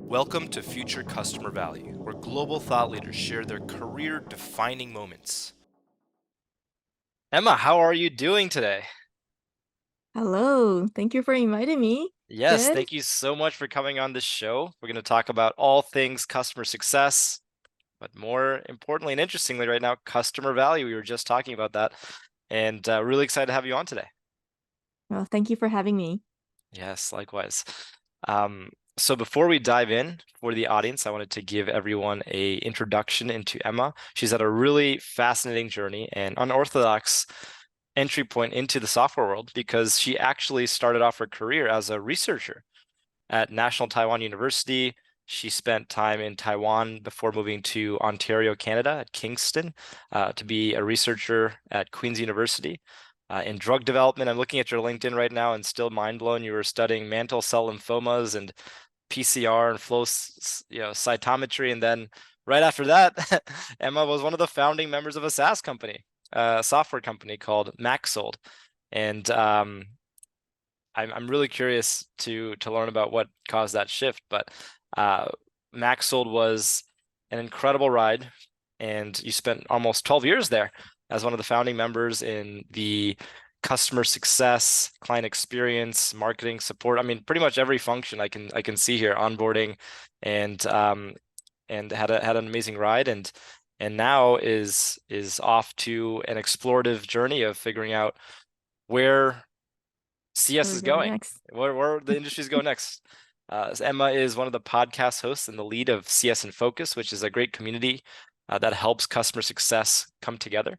Welcome to Future Customer Value, where global thought leaders share their career-defining moments. Emma, how are you doing today? Hello, thank you for inviting me. Yes, Good. thank you so much for coming on this show. We're going to talk about all things customer success, but more importantly and interestingly right now, customer value. We were just talking about that, and really excited to have you on today. Well, thank you for having me. Yes, likewise. So before we dive in, for the audience, I wanted to give everyone a introduction into Emma. She's had a really fascinating journey and unorthodox entry point into the software world because she actually started off her career as a researcher at National Taiwan University. She spent time in Taiwan before moving to Ontario, Canada, at Kingston, to be a researcher at Queen's University. In drug development, I'm looking at your LinkedIn right now and still mind blown. You were studying mantle cell lymphomas and PCR and flow, cytometry, and then right after that, Emma was one of the founding members of a SaaS company, a software company called MaxSold, and I'm really curious to learn about what caused that shift. But MaxSold was an incredible ride, and you spent almost 12 years there as one of the founding members in the customer success, client experience, marketing support. I mean, pretty much every function I can see here, onboarding, and had an amazing ride, and now is off to an explorative journey of figuring out where CS Where we is go going, next? where the industries go next. So Emma is one of the podcast hosts and the lead of CS and Focus, which is a great community that helps customer success come together.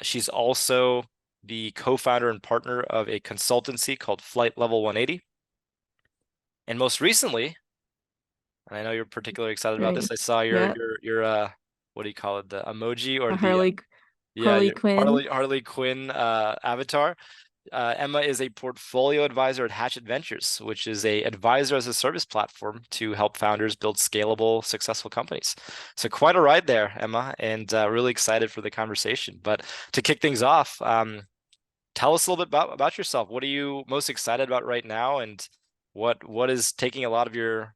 She's also the co-founder and partner of a consultancy called Flight Level 180. And most recently, and I know you're particularly excited about Right. this, I saw Yeah, your what do you call it, the emoji or a the yeah, Harley your Quinn. Harley Quinn avatar. Emma is a portfolio advisor at Hatchet Ventures, which is a advisor as a service platform to help founders build scalable, successful companies. So quite a ride there, Emma, and really excited for the conversation. But to kick things off, tell us a little bit about yourself. What are you most excited about right now, and what is taking a lot of your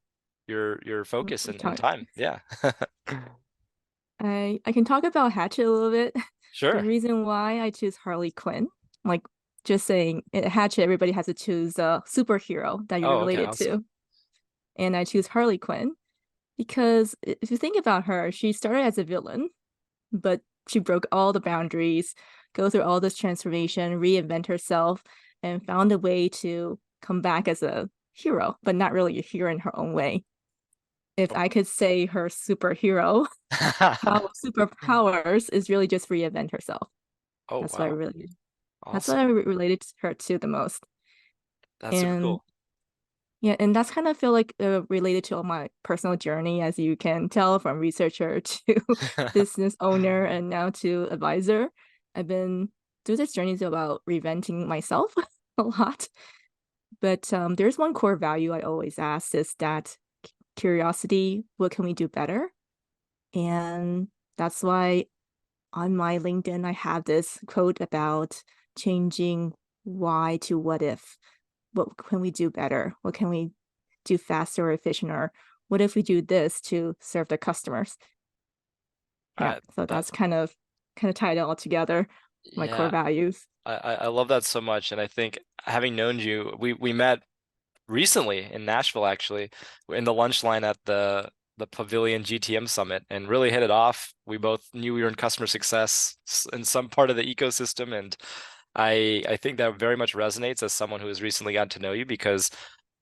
focus and Talk. time? Yeah. I can talk about Hatchet a little bit. The Sure. reason why I choose Harley Quinn, like just saying, at Hatchet, everybody has to choose a superhero that you're Oh, okay, related awesome. to, and I choose Harley Quinn because if you think about her, she started as a villain, but she broke all the boundaries, go through all this transformation, reinvent herself, and found a way to come back as a hero, but not really a hero in her own way. If I could say her superhero, how superpowers is really just reinvent herself. Oh, That's what I wow. really that's what Awesome. I related to her to the most. That's super And cool. yeah, and that's kind of feel like related to all my personal journey, as you can tell from researcher to business owner and now to advisor. I've been through this journey to about reinventing myself a lot. But there's one core value I always ask is that curiosity, what can we do better? And that's why on my LinkedIn, I have this quote about changing why to what if. What can we do better? What can we do faster or efficient? Or what if we do this to serve the customers? Yeah. So That that's kind of tied it all together, my core yeah, values. I love that so much, and I think having known you, we met recently in Nashville actually, in the lunch line at the Pavilion GTM Summit, and really hit it off. We both knew we were in customer success in some part of the ecosystem, and I think that very much resonates as someone who has recently gotten to know you because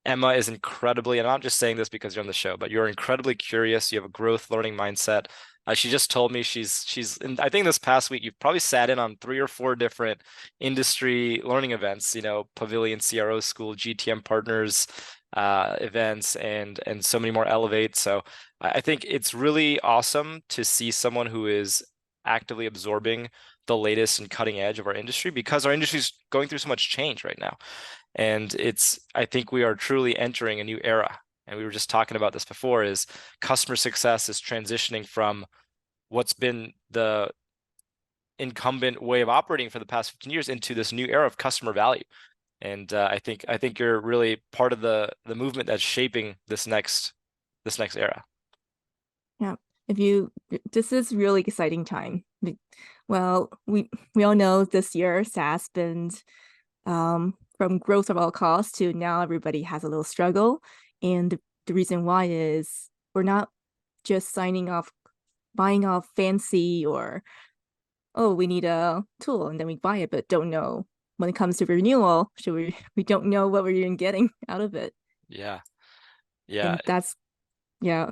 Emma is incredibly, and I'm not just saying this because you're on the show, but you're incredibly curious. You have a growth learning mindset. She just told me I think this past week you've probably sat in on 3 or 4 different industry learning events, Pavilion CRO School, GTM Partners events, and so many more Elevate. So I think it's really awesome to see someone who is actively absorbing the latest and cutting edge of our industry because our industry is going through so much change right now. And I think we are truly entering a new era. And we were just talking about this before, is customer success is transitioning from what's been the incumbent way of operating for the past 15 years into this new era of customer value. And I think you're really part of the movement that's shaping this next era. Yeah. If you, this is really exciting time. Well, we all know this year SaaS been from growth of all costs to now everybody has a little struggle. And the reason why is we're not just buying off fancy or, oh, we need a tool and then we buy it, but don't know when it comes to renewal, we don't know what we're even getting out of it. Yeah. Yeah. And that's, yeah,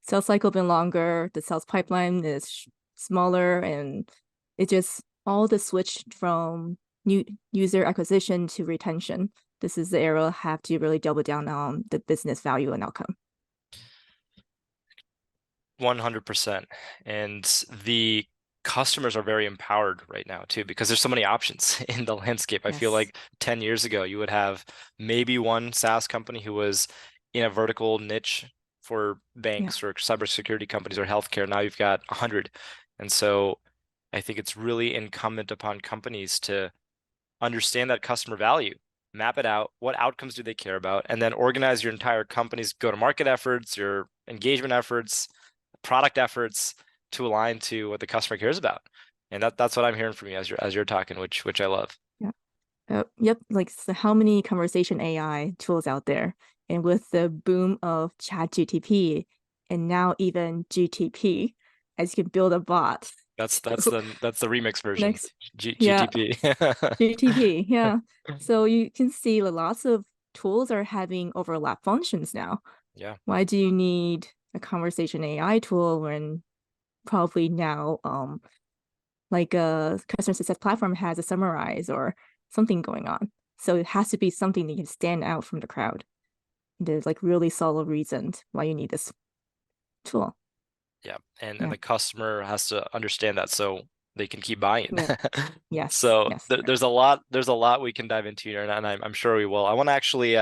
sales cycle been longer, the sales pipeline is smaller, and it just all the switch from new user acquisition to retention. This is the era have to really double down on the business value and outcome. 100%. And the customers are very empowered right now too, because there's so many options in the landscape. I feel Yes. like 10 years ago, you would have maybe one SaaS company who was in a vertical niche for Yeah. banks or cybersecurity companies or healthcare. Now you've got 100. And so I think it's really incumbent upon companies to understand that customer value, map it out, what outcomes do they care about, and then organize your entire company's go-to-market efforts, your engagement efforts, product efforts to align to what the customer cares about. And that's what I'm hearing from you as you're talking, which I love. Yeah. Yep. Like, so how many conversation AI tools out there? And with the boom of ChatGTP and now even GTP, as you can build a bot. That's that's So the that's the remix version, next, yeah, GTP. GTP, yeah. So you can see lots of tools are having overlap functions now. Yeah, Why do you need a conversation AI tool when probably now like a customer success platform has a summarize or something going on? So it has to be something that can stand out from the crowd. There's like really solid reasons why you need this tool. yeah, and Yeah. the customer has to understand that so they can keep buying. Yeah. Yes. So Yes. there's a lot we can dive into here, and I'm sure we will. I want to actually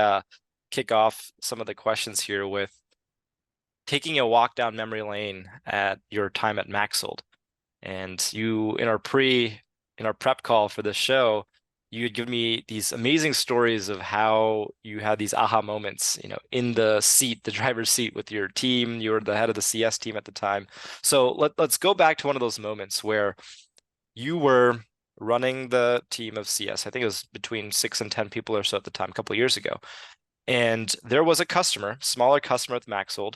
kick off some of the questions here with taking a walk down memory lane at your time at MaxSold. And you, in our prep call for this show, you had given me these amazing stories of how you had these aha moments, in the seat, the driver's seat with your team. You were the head of the CS team at the time. So let's go back to one of those moments where you were running the team of CS. I think it was between 6 and 10 people or so at the time, a couple of years ago. And there was a customer, smaller customer with MaxSold,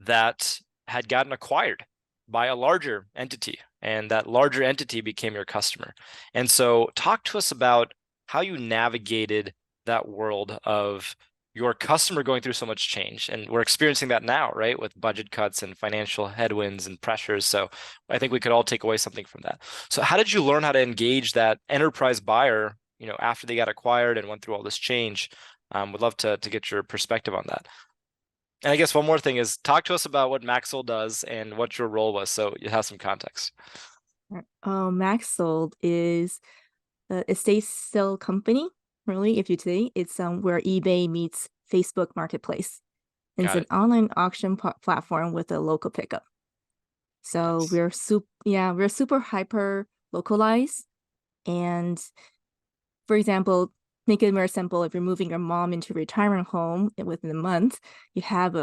that had gotten acquired by a larger entity, and that larger entity became your customer. And so, talk to us about how you navigated that world of your customer going through so much change. And we're experiencing that now, right, with budget cuts and financial headwinds and pressures. So, I think we could all take away something from that. So, how did you learn how to engage that enterprise buyer, after they got acquired and went through all this change? Would love to get your perspective on that. And I guess one more thing is talk to us about what Maxwell does and what your role was, so you have some context. MaxSold is a estate sale company. Really, if you say it's where eBay meets Facebook Marketplace. And it's Got an it. online auction platform with a local pickup. So Nice. we're super hyper localized. And for example, make it more simple. If you're moving your mom into a retirement home within a month, you have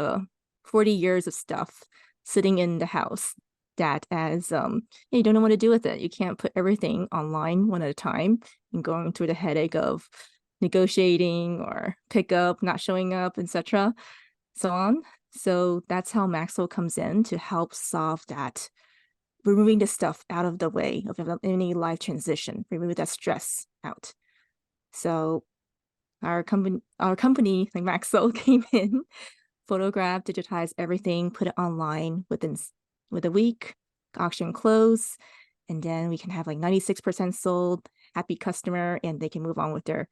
40 years of stuff sitting in the house that as you don't know what to do with it. You can't put everything online one at a time and going through the headache of negotiating or pickup, not showing up, etc. So on. So that's how Maxwell comes in to help solve that, removing the stuff out of the way of any life transition, remove that stress out. So our company like Maxwell came in, photographed, digitized everything, put it online with a week, auction close, and then we can have like 96% sold, happy customer, and they can move on with their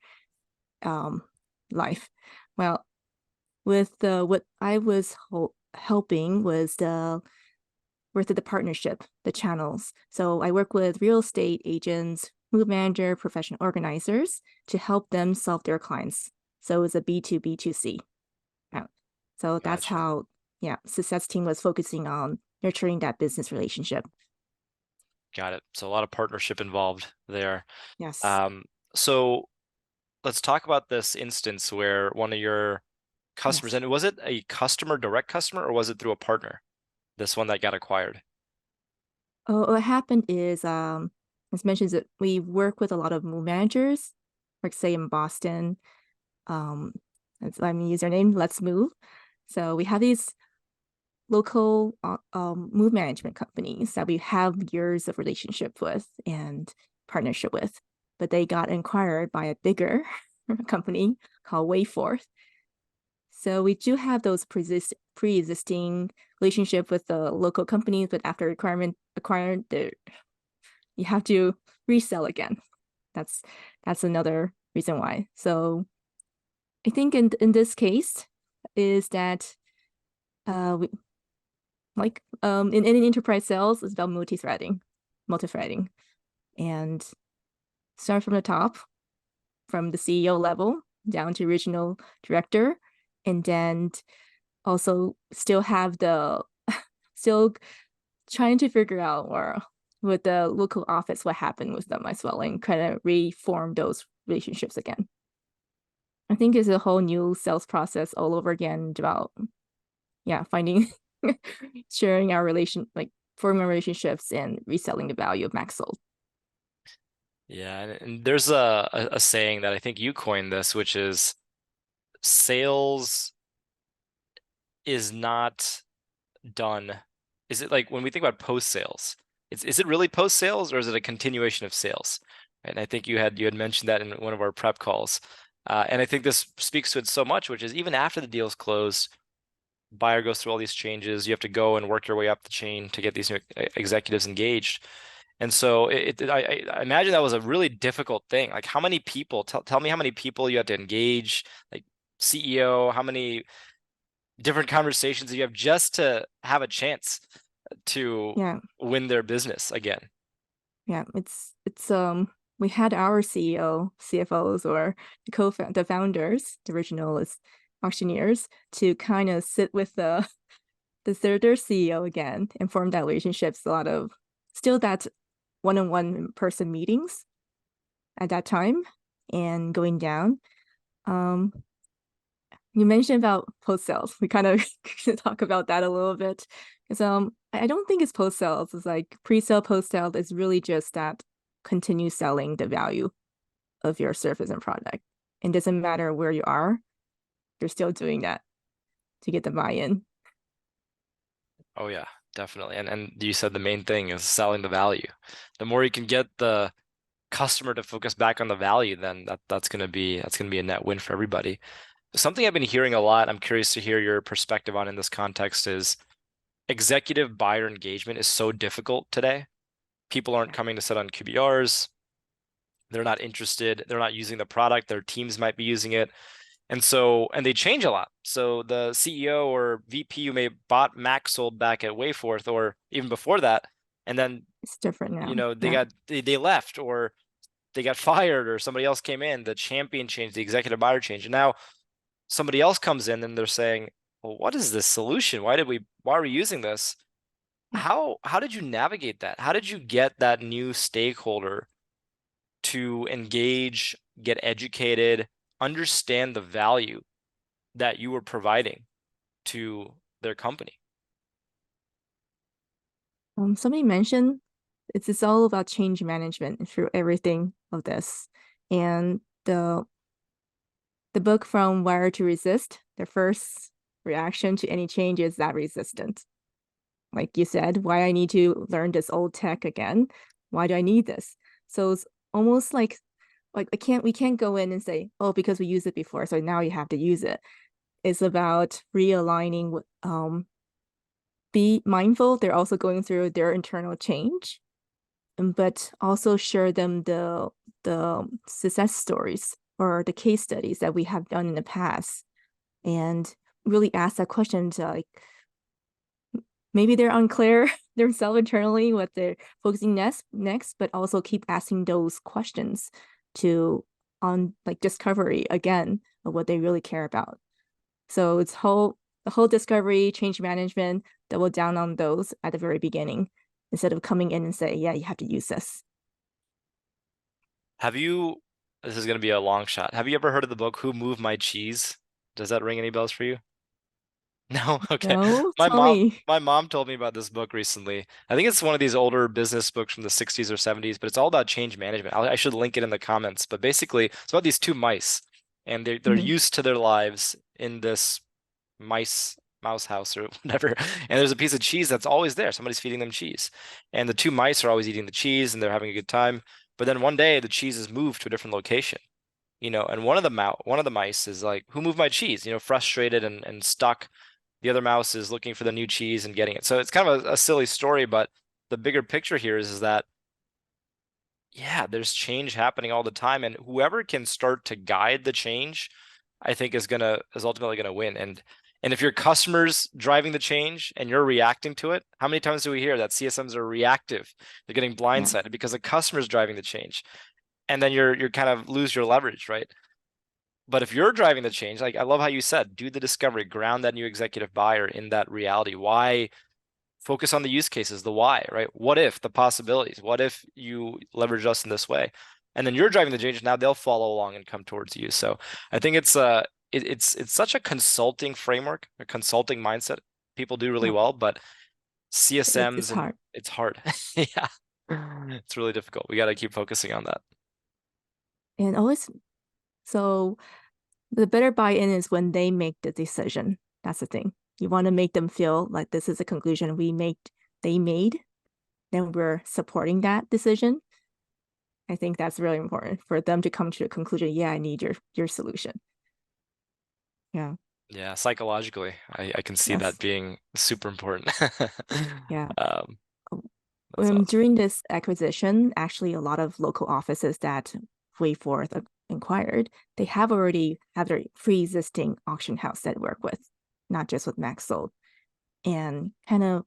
um life. Well, with the what I was helping was the partnership, the channels. So I work with real estate agents, move manager, professional organizers to help them solve their clients. So it's a B2B2C. Yeah. So that's Gotcha. how, yeah, success team was focusing on nurturing that business relationship. Got it. So a lot of partnership involved there. Yes. Um, so let's talk about this instance where one of your customers, Yes. and was it a customer, direct customer, or was it through a partner? This one that got acquired. Oh, what happened is, as mentioned, that we work with a lot of move managers, like say in Boston. Um, let me use their name, Let's Move. So we have these local move management companies that we have years of relationship with and partnership with, but they got acquired by a bigger company called Wayforth. So we do have those pre-existing relationship with the local companies, but after requirement acquired, you have to resell again. That's that's another reason why. So I think in this case is that we, like in any enterprise sales is about multi-threading, and start from the top, from the CEO level down to regional director, and then also still have the still trying to figure out or with the local office what happened with them as well and kind of reform those relationships again. I think it's a whole new sales process all over again about finding sharing our like forming relationships and reselling the value of MaxSold. Yeah, and there's a saying that I think you coined this, which is sales is not done. Is it like when we think about post sales, is it really post sales or is it a continuation of sales? And I think you had mentioned that in one of our prep calls. And I think this speaks to it so much, which is even after the deal's closed, buyer goes through all these changes. You have to go and work your way up the chain to get these new executives engaged. And so I imagine that was a really difficult thing. Like how many people, tell me how many people you had to engage, like CEO, how many different conversations you have just to have a chance to Yeah, win their business again. yeah, it's we had our CEO, CFOs, or the founders, the original auctioneers, to kind of sit with their CEO again and form that relationships. A lot of still that one-on-one person meetings at that time and going down. Um, you mentioned about post sales. We kind of talk about that a little bit. Because I don't think it's post sales. It's like pre-sale, post sale is really just that continue selling the value of your service and product. It doesn't matter where you are, you're still doing that to get the buy-in. Oh yeah, definitely. And you said the main thing is selling the value. The more you can get the customer to focus back on the value, then that's gonna be a net win for everybody. Something I've been hearing a lot, I'm curious to hear your perspective on in this context is executive buyer engagement is so difficult today. People aren't coming to sit on QBRs. They're not interested. They're not using the product. Their teams might be using it. And they change a lot. So the CEO or VP who may have bought MaxSold back at Wayforth or even before that, and then, It's different now. they Yeah. they left or they got fired or somebody else came in, the champion changed, the executive buyer changed. And now somebody else comes in and they're saying, well, what is this solution? Why are we using this? Yeah. How did you navigate that? How did you get that new stakeholder to engage, get educated, understand the value that you were providing to their company? Somebody mentioned it's all about change management through everything of this. And the book from Wire to Resist, the first reaction to any change is that resistance. Like you said, why I need to learn this old tech again? Why do I need this? So it's almost like we can't go in and say, oh, because we used it before, so now you have to use it. It's about realigning with be mindful they're also going through their internal change, but also share them the success stories or the case studies that we have done in the past, and really ask that question to like maybe they're unclear themselves internally what they're focusing next, but also keep asking those questions to on like discovery again of what they really care about. So it's the whole discovery, change management, double down on those at the very beginning instead of coming in and say, yeah, you have to use this. Have you This is going to be a long shot. Have you ever heard of the book Who Moved My Cheese? Does that ring any bells for you? No? Okay. No, My tell mom me. my mom told me about this book recently. I think it's one of these older business books from the 60s or 70s, but it's all about change management. I should link it in the comments. But basically, it's about these two mice, and they're Mhm. used to their lives in this mouse house or whatever. And there's a piece of cheese that's always there. Somebody's feeding them cheese. And the two mice are always eating the cheese and they're having a good time. But then one day the cheese is moved to a different location. And one of the mice is like, "Who moved my cheese?" Frustrated and stuck. The other mouse is looking for the new cheese and getting it. So it's kind of a silly story, but the bigger picture here is that yeah, there's change happening all the time, and whoever can start to guide the change, I think is ultimately gonna win. And if your customer's driving the change and you're reacting to it, how many times do we hear that CSMs are reactive? They're getting Yeah, blindsided because the customer's driving the change, and then you're kind of lose your leverage, right? But if you're driving the change, like I love how you said, do the discovery, ground that new executive buyer in that reality. Why focus on the use cases, the why, right? What if the possibilities? What if you leverage us in this way? And then you're driving the change. Now they'll follow along and come towards you. So I think it's such a consulting framework, a consulting mindset. People do really yeah. well, but It's CSMs and hard. it's hard. Yeah, it's really difficult. We got to keep focusing on that. And always, so the better buy-in is when they make the decision. That's the thing. You want to make them feel like this is a conclusion they made, then we're supporting that decision. I think that's really important for them to come to a conclusion. Yeah, I need your solution. Yeah. Yeah, psychologically, I can see that Yes. being super important. Yeah. Um, that's awesome. During this acquisition, actually, a lot of local offices that Wayforth acquired, they have already have their pre-existing auction house that work with, not just with MaxSold. And kind of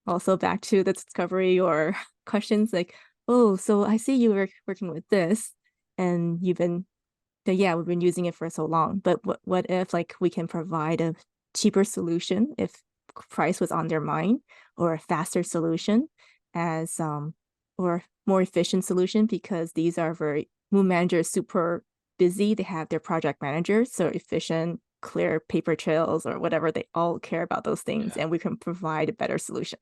also back to the discovery or questions like, oh, so I see you were working with this, and yeah, we've been using it for so long. But what if like we can provide a cheaper solution if price was on their mind, or a faster solution as or more efficient solution, because these are very moon managers super busy. They have their project managers, so efficient, clear paper trails or whatever. They all care about those things, Yeah, and we can provide a better solution.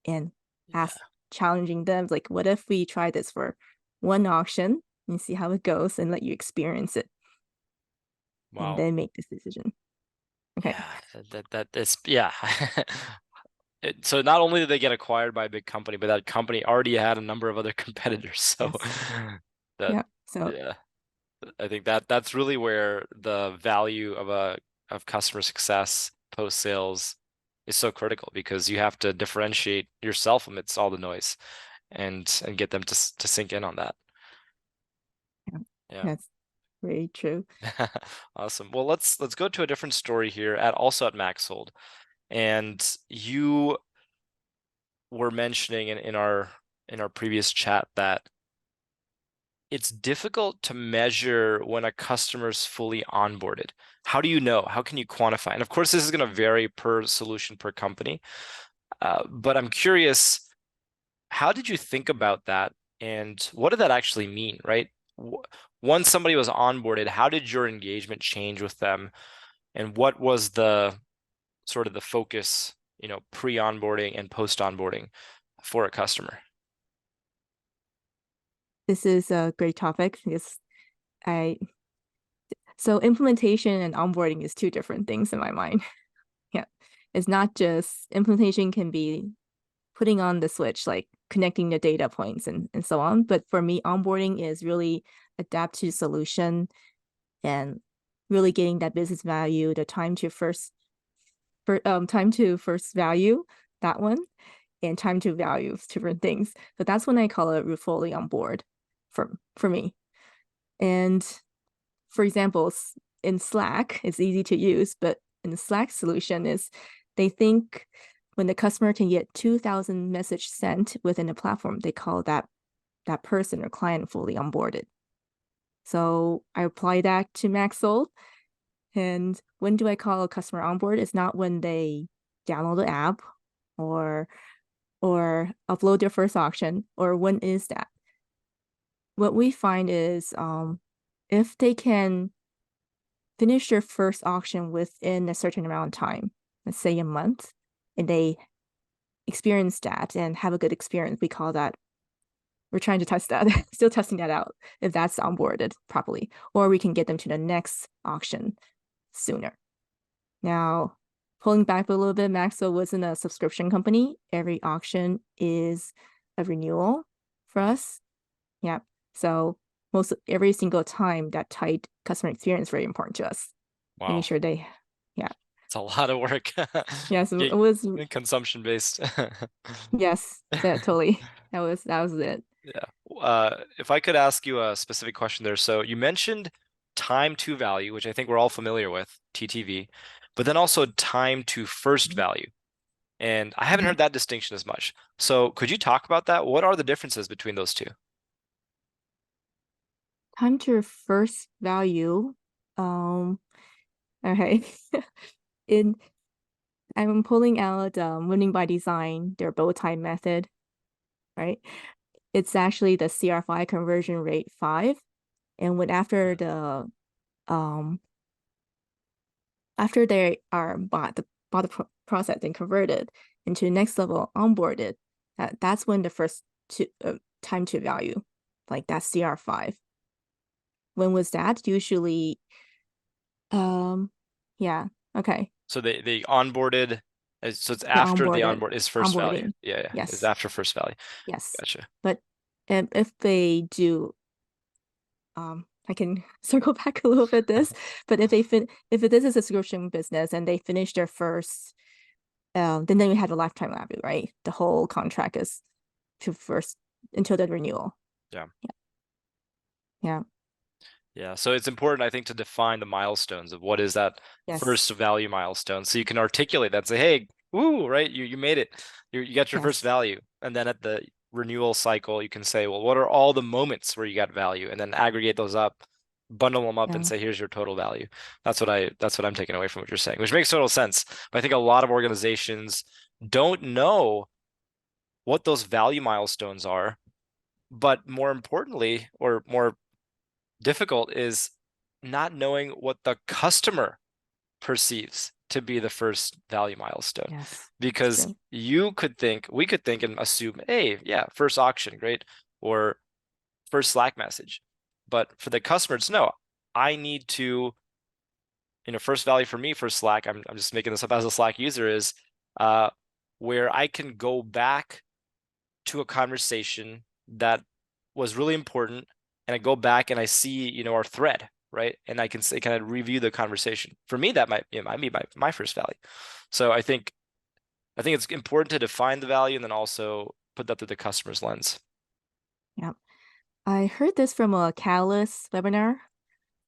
And ask yeah. challenging them like, what if we try this for one auction and see how it goes and let you experience it and Wow. then make this decision. Okay. Yeah, that is yeah. So not only did they get acquired by a big company, but that company already had a number of other competitors. So Yes. that Yeah. So yeah, I think that's really where the value of customer success post sales is so critical because you have to differentiate yourself amidst all the noise and get them to sink in on that. yeah, Yeah. that's very true. Awesome. Well, let's go to a different story here at also at MaxSold. And you were mentioning in our previous chat that it's difficult to measure when a customer's fully onboarded. How do you know? How can you quantify? And of course, this is going to vary per solution per company. But I'm curious, how did you think about that, and what did that actually mean, right? Once somebody was onboarded, how did your engagement change with them, and what was the sort of the focus, pre-onboarding and post-onboarding for a customer? This is a great topic because I so implementation and onboarding is two different things in my mind. Yeah. It's not just implementation can be putting on the switch, like connecting the data points and so on. But for me, onboarding is really adapt to solution and really getting that business value, the time to first value, that one, and time to value different things. So that's when I call it fully on board for me. And for example, in Slack, it's easy to use, but in the Slack solution is they think when the customer can get 2,000 message sent within the platform, they call that person or client fully onboarded. So I apply that to MaxSold. And when do I call a customer on board? It's not when they download the app or upload their first auction, or when is that? what we find is if they can finish their first auction within a certain amount of time, let's say a month, and they experience that and have a good experience, we call that, we're trying to test that, still testing that out, if that's onboarded properly, or we can get them to the next auction sooner. Now, pulling back a little bit, MaxSold wasn't a subscription company. Every auction is a renewal for us. Yeah. So every single time, that tight customer experience is very important to us. Making Wow. sure they, yeah. It's a lot of work. Yes, it Yeah, was, consumption based. yes, that totally. That was it. Yeah. If I could ask you a specific question there. So you mentioned time to value, which I think we're all familiar with, TTV, but then also time to first Mhm. value. And I haven't Mhm. heard that distinction as much. So could you talk about that? What are the differences between those two? Time to your first value. Um, okay. In I'm pulling out winning by design, their bow tie method, right? It's actually the CR5 conversion rate 5. And when um after they are bought the process and converted into next level onboarded, that's when the first time to value, like that CR5. When was that? Usually, um, yeah, okay. So they onboarded, so it's The after the onboarded onboard is first value. onboarding. Yeah, yeah, it's Yes, after first value. yes. Gotcha. But if they do, I can circle back a little bit this, but if it is a subscription business and they finish their first, then we have a lifetime value, right? The whole contract is to first until the renewal. Yeah. Yeah. Yeah, so it's important, I think, to define the milestones of what is that Yes. first value milestone, so you can articulate that, say, "Hey, woo, right? You made it. You got your first Yes. value." And then at the renewal cycle, you can say, "Well, what are all the moments where you got value?" And then aggregate those up, bundle them up, and Yeah. say, "Here's your total value." That's what I'm taking away from what you're saying, which makes total sense. But I think a lot of organizations don't know what those value milestones are, but more importantly, or more difficult is not knowing what the customer perceives to be the first value milestone. Yes. It's Because true. we could think and assume, hey, yeah, first auction, great, or first Slack message. But for the customer, it's no, I need to, first value for me for Slack, I'm just making this up as a Slack user is uh, where I can go back to a conversation that was really important and I go back and I see, our thread, right? And I can say, kind of review the conversation. For me, that might be my first value. So I think it's important to define the value and then also put that through the customer's lens. Yeah. I heard this from a Catalyst webinar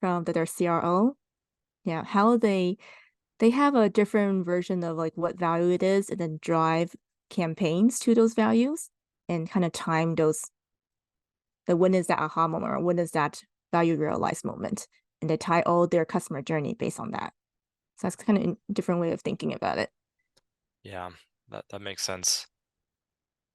from their CRO. Yeah, how they have a different version of like what value it is and then drive campaigns to those values and kind of time those, the when is that aha moment or when is that value realized moment, and they tie all their customer journey based on that. So that's kind of a different way of thinking about it. Yeah, that makes sense.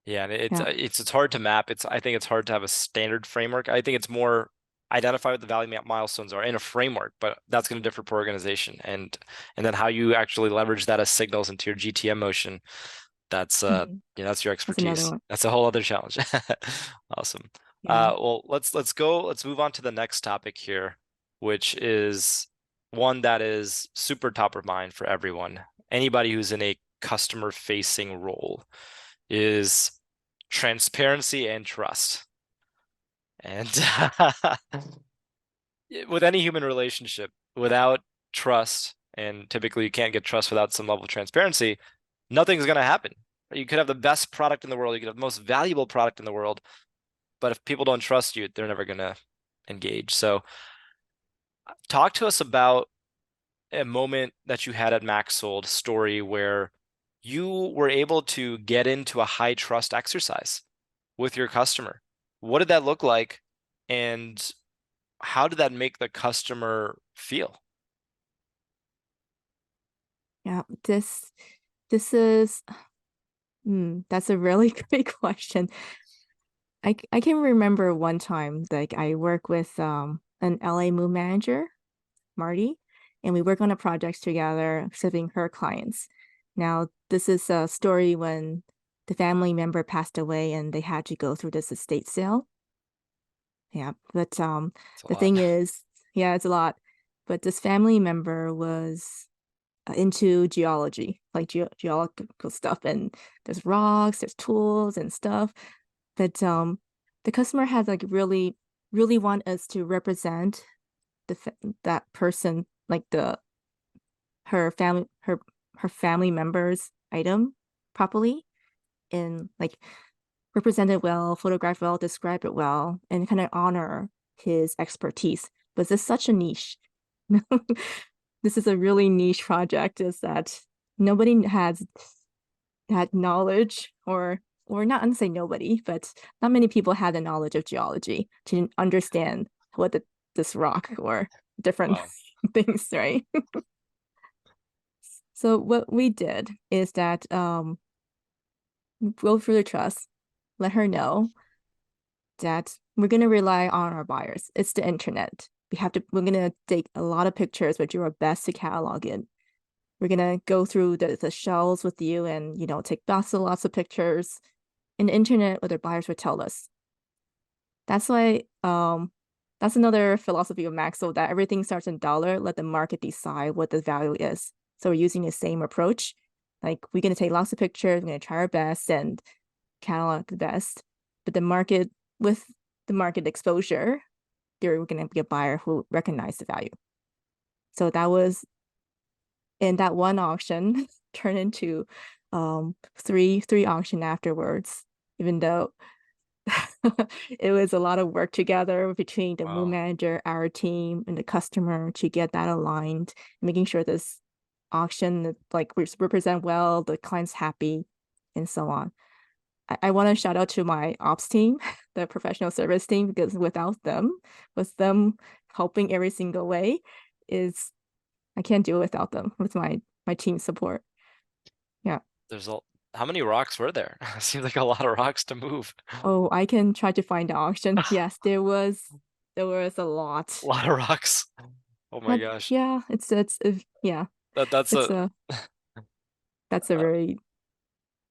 Yeah, and it's Yeah. it's hard to map. I think it's hard to have a standard framework. I think it's more identify what the value milestones are in a framework, but that's going to differ per organization. And then how you actually leverage that as signals into your GTM motion. That's Mhm. that's your That's another expertise. one. That's a whole other challenge. Awesome. Yeah. Well, let's move on to the next topic here, which is one that is super top of mind for everyone. Anybody who's in a customer facing role is transparency and trust. And with any human relationship, without trust, and typically you can't get trust without some level of transparency, nothing's going to happen. You could have the best product in the world, you could have the most valuable product in the world, but if people don't trust you, they're never going to engage. So, talk to us about a moment that you had at MaxSold story where you were able to get into a high trust exercise with your customer. What did that look like? And how did that make the customer feel? Yeah. This is that's a really great question. I can remember one time, like I work with an LA move manager, Marty, and we work on a project together, serving her clients. Now, this is a story when the family member passed away and they had to go through this estate sale. Yeah, but It's a the lot. thing is, yeah, it's a lot. But this family member was into geology, like geological stuff, and there's rocks, there's tools and stuff. But the customer has like really want us to represent that person, like the her family her family member's item properly, and like represent it well, photograph well, describe it well, and kind of honor his expertise. But this is such a niche. This is a really niche project, is that nobody has that knowledge, or not, I'm say nobody, but not many people had the knowledge of geology to understand what this rock or different Wow. things, right? So what we did is that go through the trust, let her know that we're going to rely on our buyers. It's the internet. We're going to take a lot of pictures, but do our best to catalog it. We're going to go through the shells with you and, take lots of pictures. And the internet, other buyers would tell us. That's why, that's another philosophy of MaxSold, that everything starts in dollar, let the market decide what the value is. So we're using the same approach. Like, we're going to take lots of pictures, we're going to try our best and catalog the best. But with the market exposure, we're going to be a buyer who recognize the value. So that was, in that one auction turned into three auction afterwards, even though it was a lot of work together between the moon Wow. manager, our team, and the customer to get that aligned, making sure this auction like represent well, the client's happy, and so on. I want to shout out to my ops team, the professional service team, because without them, with them helping every single way, is I can't do it without them, with my team support. Yeah. There's a how many rocks were there? Seems like a lot of rocks to move. Oh, I can try to find the auction. Yes, there was a A lot. lot of rocks. Oh my But gosh. yeah, yeah, That's it's a a that's a uh, very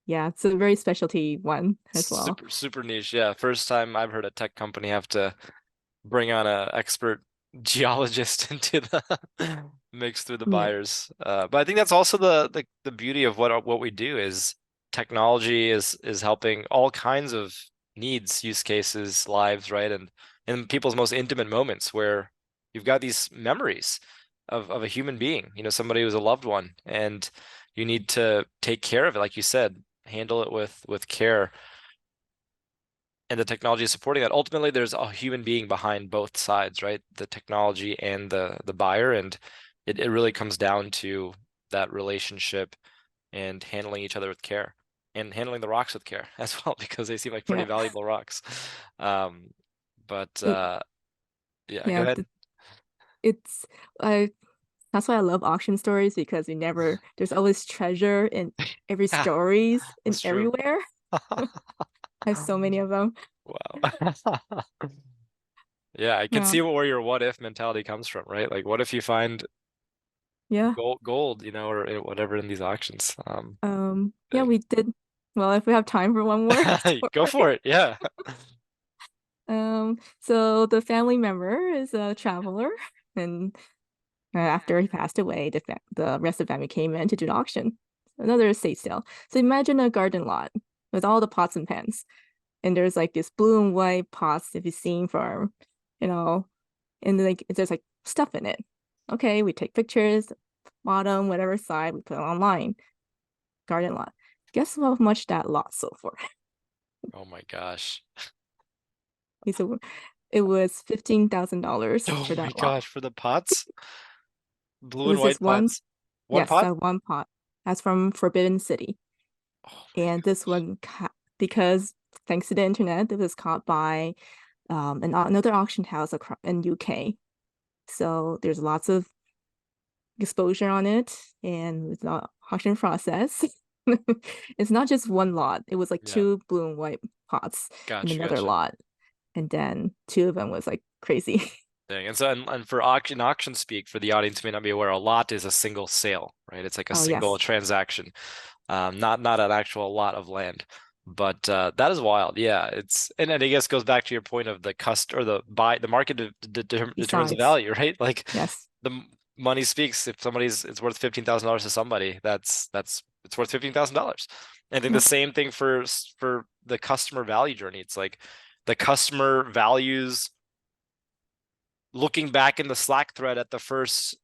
yeah, it's a very specialty one as well. super niche. Yeah, first time I've heard a tech company have to bring on a expert geologist into the mix through the Yeah, buyers. But I think that's also the beauty of what we do is technology is helping all kinds of needs, use cases, lives, right? And in people's most intimate moments where you've got these memories of a human being, somebody who's a loved one, and you need to take care of it, like you said, handle it with care, and the technology is supporting that. Ultimately, there's a human being behind both sides, right? The technology and the buyer, and it really comes down to that relationship and handling each other with care and handling the rocks with care as well, because they seem like pretty yeah, valuable rocks. Um, but it, yeah, go yeah. ahead. It's I That's why I love auction stories, because there's always treasure in every Yeah, stories in that's true. everywhere. I have so many of them. Wow. Yeah, I can Yeah, see where your what if mentality comes from, right? Like, what if you find yeah. gold, or whatever in these auctions? Yeah, Dang. we did. Well, if we have time for one more Go for story. it. Yeah. So the family member is a traveler, and after he passed away, the rest of the family came in to do the auction, another estate sale. So imagine a garden lot with all the pots and pans, and there's like this blue and white pots if you've seen from, you know, and like there's like stuff in it. Okay, we take pictures, bottom, whatever side, we put it online. Garden lot. Guess how much that lot sold for? Oh my gosh. So it was $15,000 Oh for my that lot. gosh, for the pots? It Blue and was white this one, pots? One yes, pot? that one pot. That's from Forbidden City. Oh my And this gosh. one, because thanks to the internet, it was caught by another auction house in UK. So there's lots of exposure on it, and with the auction process. It's not just one lot. It was like Yeah. two blue and white pots in Gotcha, another gotcha. lot. And then two of them was like crazy. Thing. And so, and for auction speak, for the audience who may not be aware, a lot is a single sale, right? It's like a Oh, single yes. transaction, not an actual lot of land. But that is wild. Yeah, and I guess goes back to your point of the or the market determines the Besides, value, right? Like yes. the money speaks. If it's worth $15,000 to somebody, it's worth $15,000. I think the Yep. same thing for the customer value journey. It's like the customer values looking back in the Slack thread at the first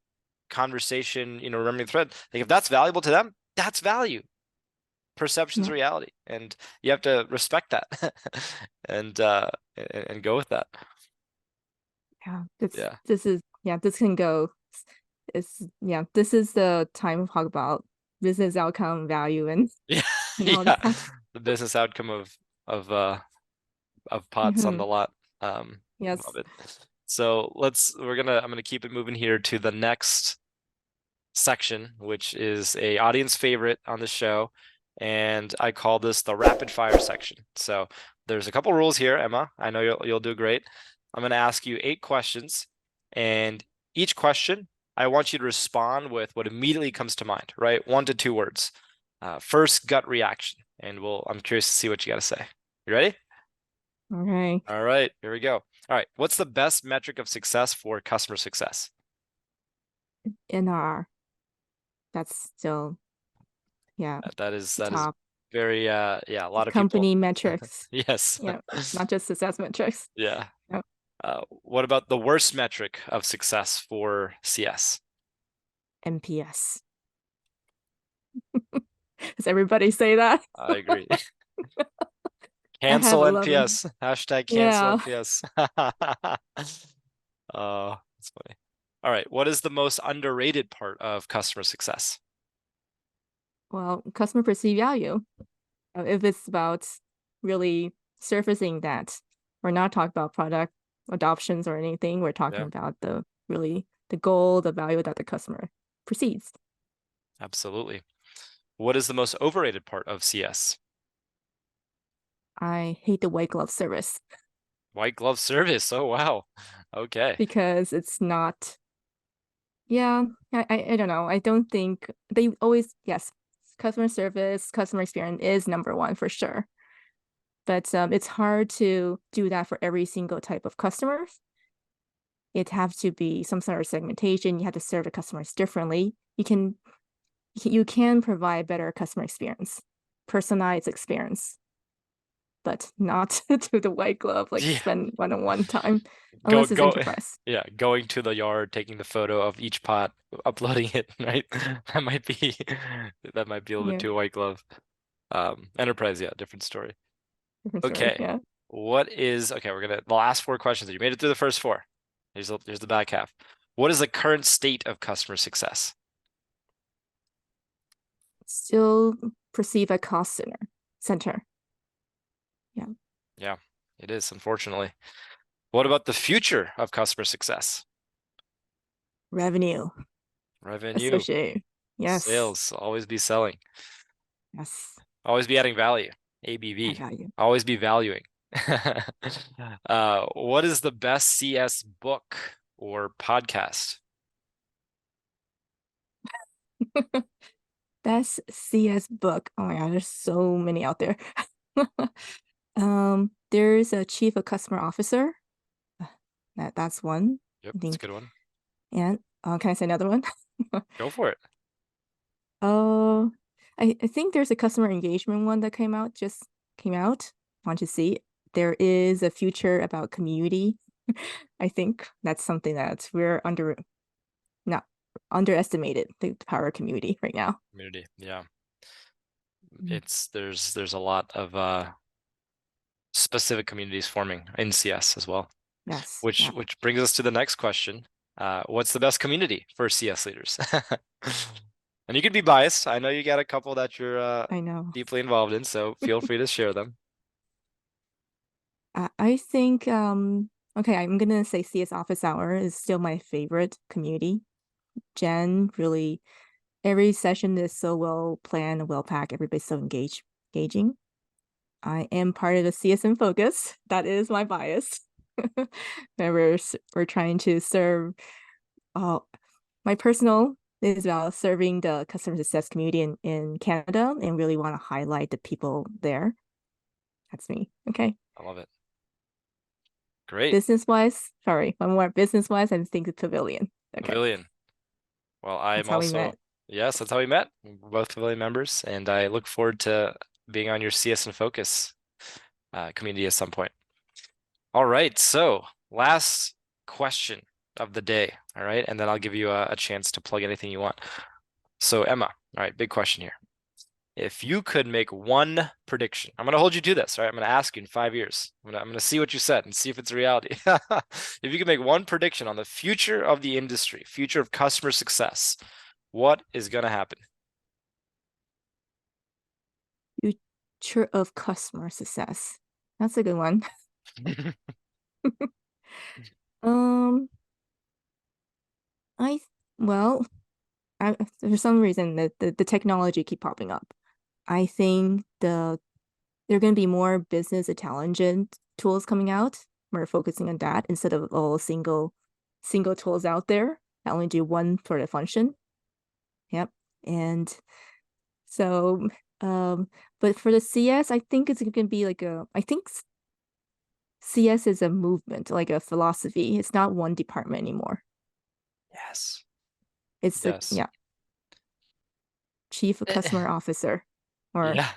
conversation, remembering the thread, like if that's valuable to them, that's value. Perception's Yep. reality, and you have to respect that and go with that. Yeah. Yeah. This can go. This is the time to talk about business outcome, value, and Yeah. all Yeah. that. The business outcome of uh of pots on Hmm. the lot. Love Yes. it. So I'm gonna keep it moving here to the next section, which is a audience favorite on the show, and I call this the rapid fire section. So there's a couple rules here, Emma. I know you'll do great. I'm going to ask you 8 questions, and each question I want you to respond with what immediately comes to mind, right? 1 to 2 words. First gut reaction, and I'm curious to see what you got to say. You ready? Okay. All right, here we go. All right, what's the best metric of success for customer success? NR. That's still, yeah, That is top very yeah, a lot of people. company metrics. Yes. Yeah. Not just success metrics. Yeah. Yep. What about the worst metric of success for CS? NPS. Does everybody say that? I agree. I have Cancel 11. NPS. Hashtag cancel Yeah. NPS. Oh, that's funny. All right. What is the most underrated part of customer success? Well, customer perceived value. If it's about really surfacing that, we're not talking about product adoptions or anything. We're talking Yeah, about the goal, the value that the customer perceives. absolutely. What is the most overrated part of CS? I hate the white glove service White glove service. Oh, wow. Okay. because it's not. Yeah, I don't know. I don't think they always, yes, customer service, customer experience is number one for sure. But it's hard to do that for every single type of customers. It have to be some sort of segmentation. You have to serve the customers differently. You can provide better customer experience, personalized experience, but not to the white glove, like Yeah. spend one-on-one time, Go unless it's go enterprise. yeah, going to the yard, taking the photo of each pot, uploading it, right? That might be that might be a little bit Yeah, too white glove. Enterprise, yeah, different story. different story. Okay. Yeah. Okay, we're gonna the last 4 questions. You made it through the first 4. Here's the back half. What is the current state of customer success? Still perceive a cost center. Yeah. Yeah, it is, unfortunately. What about the future of customer success? Revenue Revenue, associated. Yes. sales, always be selling, Yes. always be adding value, Add ABV, value. always be valuing. What is the best CS book or podcast? Best CS book. Oh my God, there's so many out there. There's a chief of customer officer. That's one, Yep, I that's a think. good one. And can I say another one? Go for it. Oh, I think there's a customer engagement one that just came out. Want to see? There is a future about community. I think that's something that we're not underestimated the power of community right now. Community, yeah. Mm. There's a lot of specific communities forming in CS as well. Yes, Which yeah, which brings us to the next question. What's the best community for CS leaders? And you could be biased. I know you got a couple that you're I know. deeply involved in, so feel free to share them. I think okay, I'm gonna say CS Office Hour is still my favorite community. Jen really every session is so well planned, well packed. Everybody's so engaging. I am part of the CS and Focus. That is my bias. We're trying to serve. My personal is about serving the customer success community in Canada and really want to highlight the people there. That's me. Okay. I love it. Great. Business wise, sorry, one more business wise, I think the Pavilion. Okay. Pavilion. Well, I'm That's how we also, met. yes, that's how we met. We're both Pavilion members, and I look forward to being on your CS and Focus community at some point. All right, so last question of the day. All right, and then I'll give you a chance to plug anything you want. So Emma, all right, big question here. If you could make one prediction, I'm going to hold you to this, all right? I'm going to ask you in 5 years. I'm going to see what you said and see if it's a reality. If you could make one prediction on the future of the industry, future of customer success, what is going to happen? Future of customer success. That's a good one. Um, I well, for some reason the technology keep popping up. I think there are going to be more business intelligence tools coming out. We're focusing on that instead of all single tools out there that only do one sort of function. Yep. And so, but for the CS, I think it's going to be I think CS is a movement, like a philosophy. It's not one department anymore. Yes. It's Yes. chief Eh, customer officer or yeah.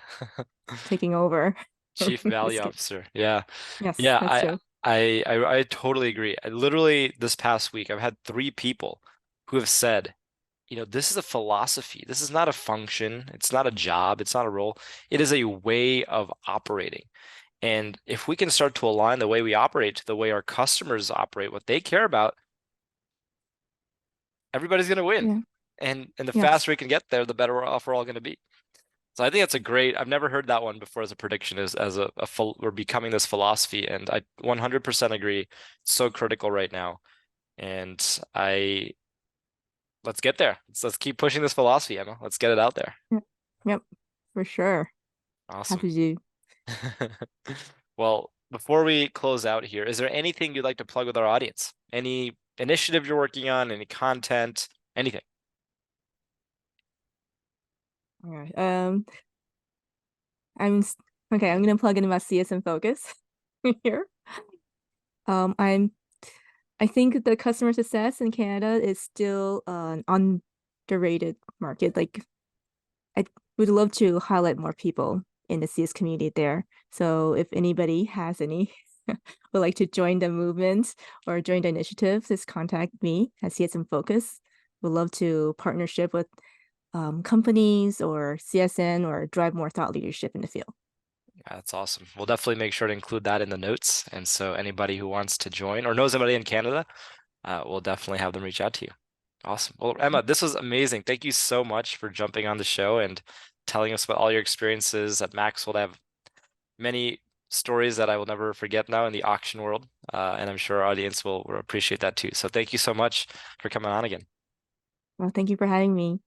taking over. Chief Value Officer. Yeah. Yes, Yeah, that's true. I totally agree. I literally this past week I've had 3 people who have said, this is a philosophy. This is not a function. It's not a job. It's not a role. It is a way of operating. And if we can start to align the way we operate to the way our customers operate, what they care about, everybody's going to win. Yeah. And the Yes. faster we can get there, the better off we're all going to be. So I think that's a great, I've never heard that one before as a prediction we're becoming this philosophy. And I 100% agree. It's so critical right now. And let's get there. Let's keep pushing this philosophy, Emma. Let's get it out there. Yep. Yep. For sure. Awesome. Happy to. Well, before we close out here, is there anything you'd like to plug with our audience? Any initiative you're working on, any content, anything? All right. I'm okay. I'm gonna plug in my CS and Focus here. I'm. I think the customer success in Canada is still an underrated market. Like, I would love to highlight more people in the CS community there. So if anybody has any would like to join the movement or join the initiative, just contact me at CS and Focus. Would love to partnership with companies or CSN or drive more thought leadership in the field. That's awesome. We'll definitely make sure to include that in the notes. And so anybody who wants to join or knows anybody in Canada, we'll definitely have them reach out to you. Awesome. Well, Emma, this was amazing. Thank you so much for jumping on the show and telling us about all your experiences at MaxSold. I have many stories that I will never forget now in the auction world, and I'm sure our audience will appreciate that too. So thank you so much for coming on again. Well, thank you for having me.